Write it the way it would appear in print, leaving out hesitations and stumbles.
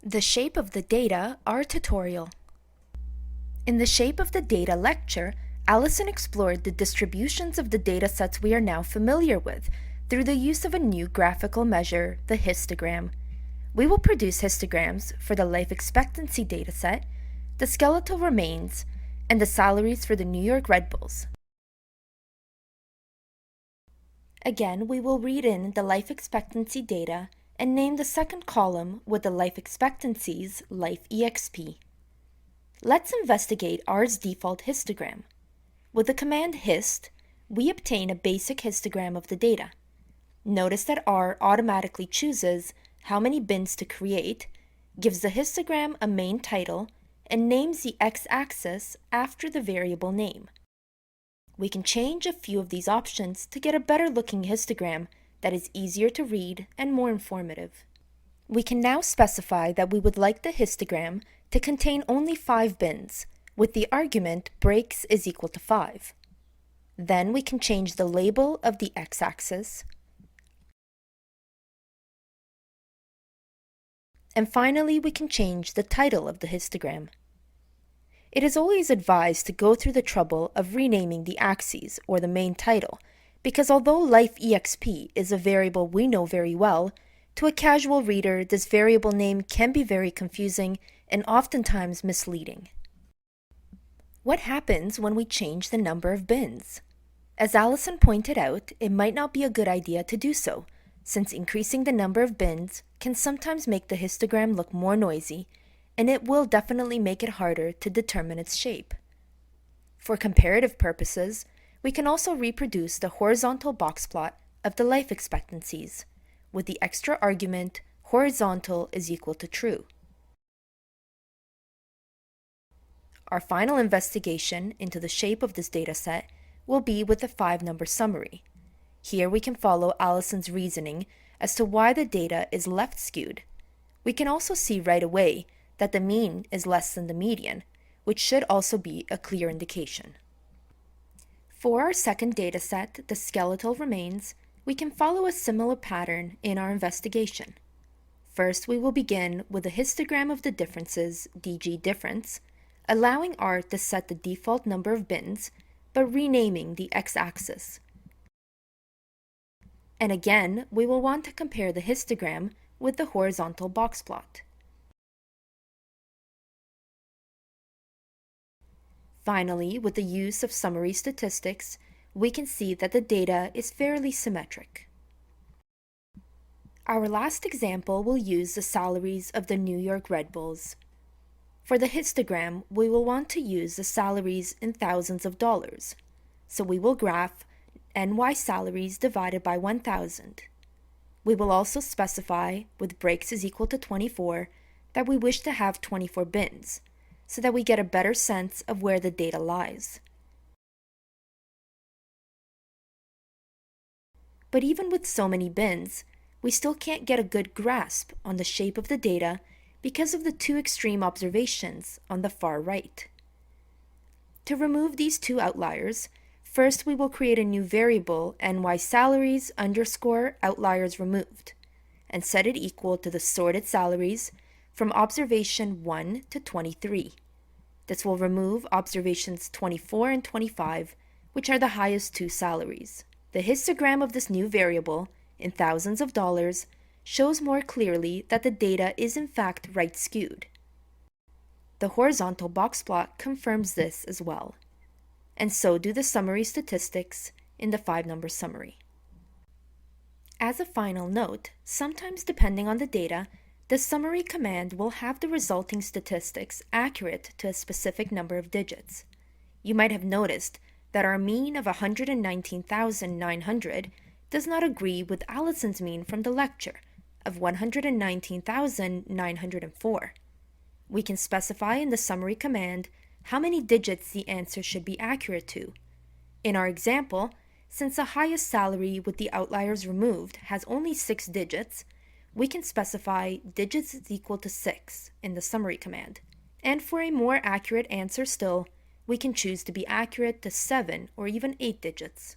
The Shape of the Data, our tutorial. In the Shape of the Data lecture, Allison explored the distributions of the datasets we are now familiar with through the use of a new graphical measure, the histogram. We will produce histograms for the life expectancy dataset, the skeletal remains, and the salaries for the New York Red Bulls. Again, we will read in the life expectancy data and name the second column with the life expectancies life exp. Let's investigate R's default histogram. With the command hist, we obtain a basic histogram of the data. Notice that R automatically chooses how many bins to create, gives the histogram a main title, and names the x-axis after the variable name. We can change a few of these options to get a better looking histogram that is easier to read and more informative. We can now specify that we would like the histogram to contain only 5 bins, with the argument breaks is equal to 5. Then we can change the label of the x-axis. And finally, we can change the title of the histogram. It is always advised to go through the trouble of renaming the axes or the main title, because although life exp is a variable we know very well, to a casual reader this variable name can be very confusing and oftentimes misleading. What happens when we change the number of bins? As Allison pointed out, it might not be a good idea to do so, since increasing the number of bins can sometimes make the histogram look more noisy, and it will definitely make it harder to determine its shape. For comparative purposes, we can also reproduce the horizontal box plot of the life expectancies, with the extra argument horizontal is equal to true. Our final investigation into the shape of this dataset will be with the 5-number summary. Here we can follow Allison's reasoning as to why the data is left skewed. We can also see right away that the mean is less than the median, which should also be a clear indication. For our second dataset, the skeletal remains, we can follow a similar pattern in our investigation. First, we will begin with a histogram of the differences, dg difference, allowing R to set the default number of bins, but renaming the x-axis. And again, we will want to compare the histogram with the horizontal box plot. Finally, with the use of summary statistics, we can see that the data is fairly symmetric. Our last example will use the salaries of the New York Red Bulls. For the histogram, we will want to use the salaries in thousands of dollars, so we will graph NY salaries divided by 1,000. We will also specify, with breaks is equal to 24, that we wish to have 24 bins, so that we get a better sense of where the data lies. But even with so many bins, we still can't get a good grasp on the shape of the data because of the two extreme observations on the far right. To remove these two outliers, first we will create a new variable NY_salaries underscore outliers removed and set it equal to the sorted salaries from observation 1 to 23. This will remove observations 24 and 25, which are the highest two salaries. The histogram of this new variable, in thousands of dollars, shows more clearly that the data is in fact right skewed. The horizontal box plot confirms this as well, and so do the summary statistics in the 5-number summary. As a final note, sometimes depending on the data, the summary command will have the resulting statistics accurate to a specific number of digits. You might have noticed that our mean of 119,900 does not agree with Allison's mean from the lecture of 119,904. We can specify in the summary command how many digits the answer should be accurate to. In our example, since the highest salary with the outliers removed has only 6 digits, we can specify digits is equal to 6 in the summary command. And for a more accurate answer still, we can choose to be accurate to 7 or even 8 digits.